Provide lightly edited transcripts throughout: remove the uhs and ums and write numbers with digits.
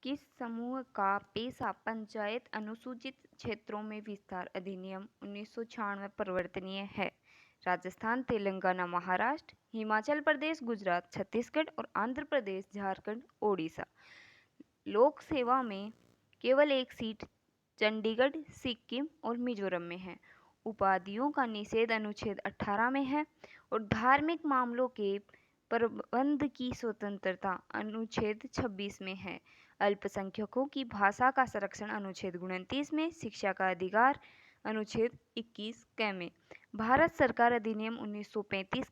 किस समूह का पेशा पंचायत अनुसूचित क्षेत्रों में विस्तार अधिनियम 1996 परिवर्तनीय है? राजस्थान, तेलंगाना, महाराष्ट्र, हिमाचल प्रदेश, गुजरात, छत्तीसगढ़ और आंध्र प्रदेश, झारखंड, ओडिशा। लोक सेवा में केवल एक सीट चंडीगढ़, सिक्किम और मिजोरम में है। उपाधियों का निषेध अनुच्छेद 18 में है और धार्मिक मामलों के प्रबंध की स्वतंत्रता अनुच्छेद 26 में है। अल्पसंख्यकों की भाषा का संरक्षण अनुच्छेद 29 में, शिक्षा का अधिकार अनुच्छेद 21 क में। भारत सरकार अधिनियम 1935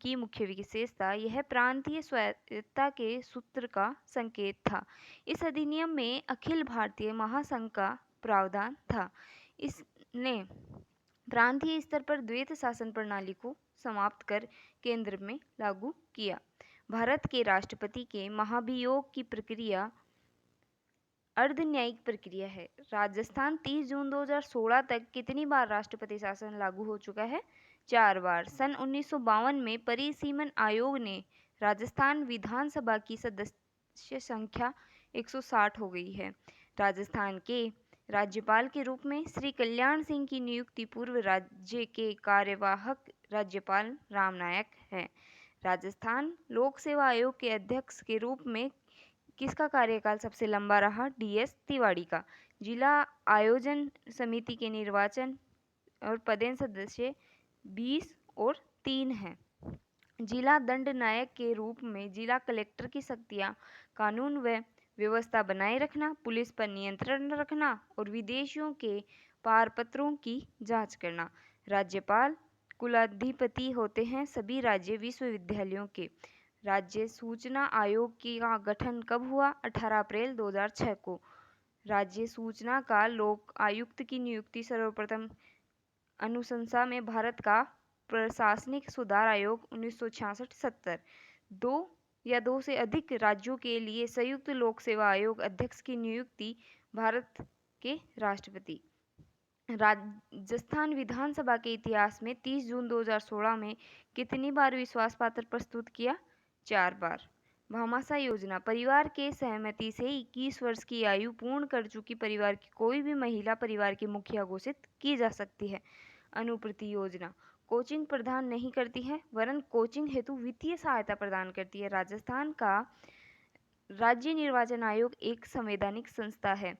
की मुख्य विशेषता यह प्रांतीय स्वायत्तता के सूत्र का संकेत था। इस अधिनियम में अखिल भारतीय महासंघ का प्रावधान था। इसने प्रांतीय स्तर पर द्वैत शासन प्रणाली को समाप्त कर केंद्र में लागू किया। भारत के राष्ट्रपति के महाभियोग की प्रक्रिया अर्धन्यायिक प्रक्रिया है। राजस्थान 30 जून 2016 तक कितनी बार राष्ट्रपति शासन लागू हो चुका है? 4 बार। सन 1952 में परिसीमन आयोग ने राजस्थान विधानसभा की सदस्य संख्या 160 हो गई है। राजस्थान के राज्यपाल के रूप में श्री कल्याण सिंह की नियुक्ति पूर्व राज्य के कार्यवाहक राज्यपाल राम नायक है। राजस्थान लोक सेवा आयोग के अध्यक्ष के रूप में किसका कार्यकाल सबसे लंबा रहा? DS तिवारी का। जिला आयोजन समिति के निर्वाचन और पदेन सदस्य 20 और 3 हैं। जिला दंड नायक के रूप में जिला कलेक्टर की शक्तियां कानून व व्यवस्था बनाए रखना, पुलिस पर नियंत्रण रखना और विदेशियों के पारपत्रों की जांच करना। राज्यपाल कुलाधिपति होते हैं सभी राज्य विश्वविद्यालयों के। राज्य सूचना आयोग का गठन कब हुआ? 18 अप्रैल 2006 को। राज्य सूचना का लोक आयुक्त की नियुक्ति सर्वप्रथम अनुशंसा में भारत का प्रशासनिक सुधार आयोग 1966-70। दो या दो से अधिक राज्यों के लिए संयुक्त लोक सेवा आयोग अध्यक्ष की नियुक्ति भारत के राष्ट्रपति। राजस्थान विधानसभा के इतिहास में 30 जून 2016 में कितनी बार विश्वास पत्र प्रस्तुत किया? 4 बार। भामाशाह योजना परिवार के सहमति से 21 वर्ष की आयु पूर्ण कर चुकी परिवार की कोई भी महिला परिवार की मुखिया घोषित की जा सकती है। अनुप्रति योजना कोचिंग प्रदान नहीं करती है वरन कोचिंग हेतु वित्तीय सहायता प्रदान करती है। राजस्थान का राज्य निर्वाचन आयोग एक संवैधानिक संस्था है।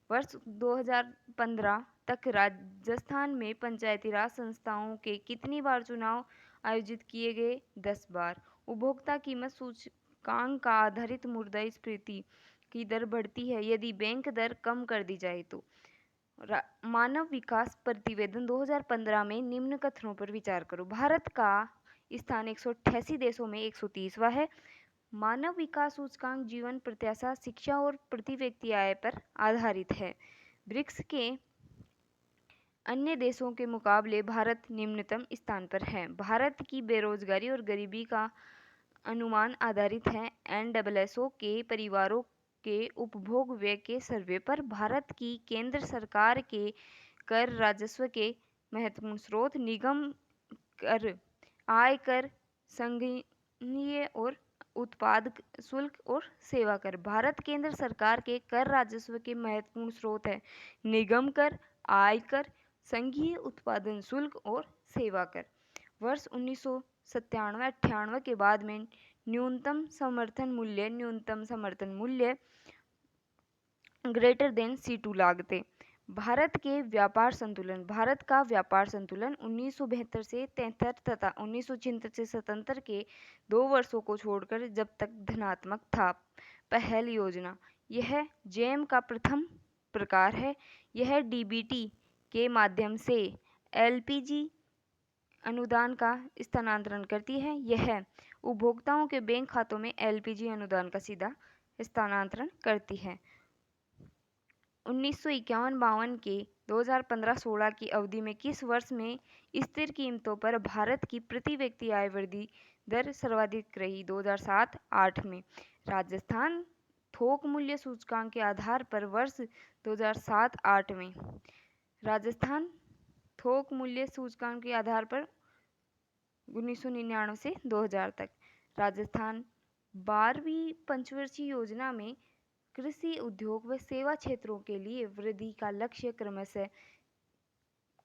वर्ष 2015 तक राजस्थान में पंचायती राज संस्थाओं के कितनी बार चुनाव आयोजित किए गए? 10 बार। उपभोक्ता कीमत सूचकांक का आधारित मुद्रास्फीति की दर बढ़ती है यदि बैंक दर कम कर दी जाए तो। मानव विकास प्रतिवेदन 2015 में निम्न कथनों पर विचार करो। भारत का स्थान 188 देशों में 130वां है। मानव विकास सूचकांक जीवन प्रत्याशा, शिक्षा और प्रति व्यक्ति आय पर आधारित है। ब्रिक्स के अन्य देशों के मुकाबले भारत निम्नतम स्थान पर है। भारत की बेरोजगारी और गरीबी का अनुमान आधारित है NSSO के परिवारों के उपभोग व्यय के सर्वे पर। भारत की केंद्र सरकार के कर राजस्व के महत्वपूर्ण स्रोत निगम कर, आयकर, संघीय और उत्पाद शुल्क और सेवा कर। भारत केंद्र सरकार के कर राजस्व के महत्वपूर्ण स्रोत है निगम कर, आयकर, संघीय उत्पादन शुल्क और सेवा कर। वर्ष 1997-98 के बाद में न्यूनतम समर्थन मूल्य ग्रेटर देन C2 लागतें। भारत का व्यापार संतुलन 1972 से 73 तथा 1976 से 77 के 2 वर्षों को छोड़कर जब तक धनात्मक था। पहल योजना यह जेम का प्रथम प्रकार है। यह DBT के माध्यम से LPG अनुदान का स्थानांतरण करती है। यह उपभोक्ताओं के बैंक खातों में LPG अनुदान का सीधा स्थानांतरण करती है। 1951-52 के 2015-16 की अवधि में किस वर्ष में स्थिर कीमतों पर भारत की प्रति व्यक्ति आय वृद्धि दर सर्वाधिक रही? 2007-8 में। राजस्थान थोक मूल्य सूचकांक के आधार पर वर्ष 2007-8 में। राजस्थान थोक मूल्य सूचकांक के आधार पर 1999 से 2000 तक। राजस्थान 12वीं पंचवर्षीय योजना में कृषि, उद्योग व सेवा क्षेत्रों के लिए वृद्धि का लक्ष्य क्रमशः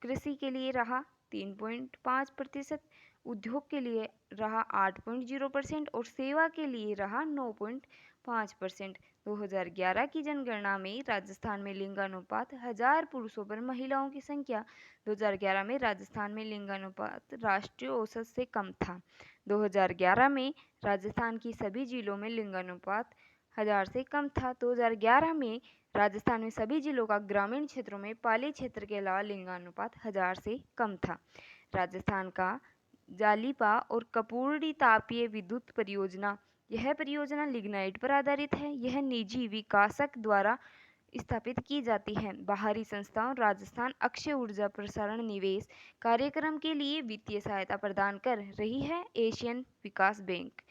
कृषि के लिए रहा 3.5%, उद्योग के लिए रहा 8.0% और सेवा के लिए रहा 9.5%। 2011 की जनगणना में राजस्थान में लिंगानुपात 1000 पुरुषों पर महिलाओं की संख्या 2011 में राजस्थान में लिंगानुपात राष्ट्रीय औसत से कम था। 2011 में राजस्थान की सभी जिलों में लिंगानुपात 1000 से कम था। 2011 में राजस्थान में सभी जिलों का ग्रामीण क्षेत्रों में पाली क्षेत्र के अलावा लिंगानुपात 1000 से कम था। राजस्थान का जालीपा और कपूर्ड़ी तापीय विद्युत परियोजना, यह परियोजना लिग्नाइट पर आधारित है। यह निजी विकासक द्वारा स्थापित की जाती है। बाहरी संस्थाओं राजस्थान अक्षय ऊर्जा प्रसारण निवेश कार्यक्रम के लिए वित्तीय सहायता प्रदान कर रही है। एशियन विकास बैंक।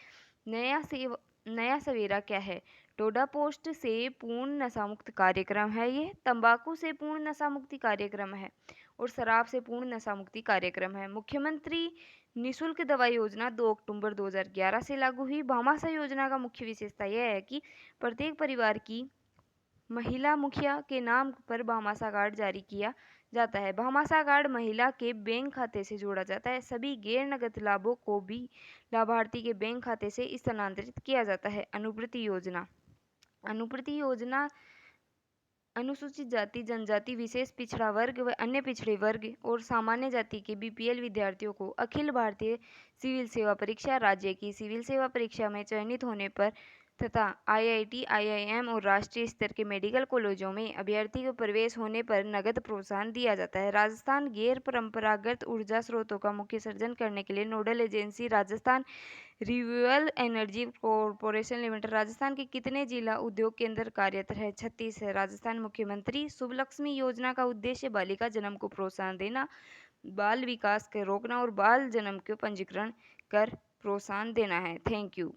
नया सवेरा क्या है? टोडा पोस्ट से पूर्ण नशामुक्त कार्यक्रम है। ये तंबाकू से पूर्ण नशा मुक्ति कार्यक्रम है और शराब से पूर्ण नशा मुक्ति कार्यक्रम है। मुख्यमंत्री निःशुल्क दवा योजना 2 अक्टूबर 2011 से लागू हुई। भामाशाह योजना का मुख्य विशेषता यह है कि प्रत्येक परिवार की महिला मुखिया के नाम पर भामाशाह कार्ड जारी किया जाता है। भामाशाह कार्ड महिला के बैंक खाते से जोड़ा जाता है। सभी गैर नगद लाभों को भी लाभार्थी के बैंक खाते से स्थानांतरित किया जाता है। अनुपूर्ति योजना। अनुपूर्ति योजना अनुसूचित जाति, जनजाति, विशेष पिछड़ा वर्ग व अन्य पिछड़े वर्ग और सामान्य जाति के बीपीएल विद्यार्थियों को अखिल भारतीय सिविल सेवा परीक्षा, राज्य की सिविल सेवा परीक्षा में चयनित होने पर तथा आईआईटी, आईआईएम और राष्ट्रीय स्तर के मेडिकल कॉलेजों में अभ्यर्थी को प्रवेश होने पर नगद प्रोत्साहन दिया जाता है। राजस्थान गैर परंपरागत ऊर्जा स्रोतों का मुख्य सर्जन करने के लिए nodal agency Rajasthan renewable energy corporation limited. Rajasthan के कितने जिला उद्योग केंद्र कार्यरत है? 36 है। राजस्थान मुख्यमंत्री शुभलक्ष्मी योजना का उद्देश्य बालिका जन्म को प्रोत्साहन देना, बाल विकास को रोकना और बाल जन्म को पंजीकरण कर प्रोत्साहन देना है। Thank you.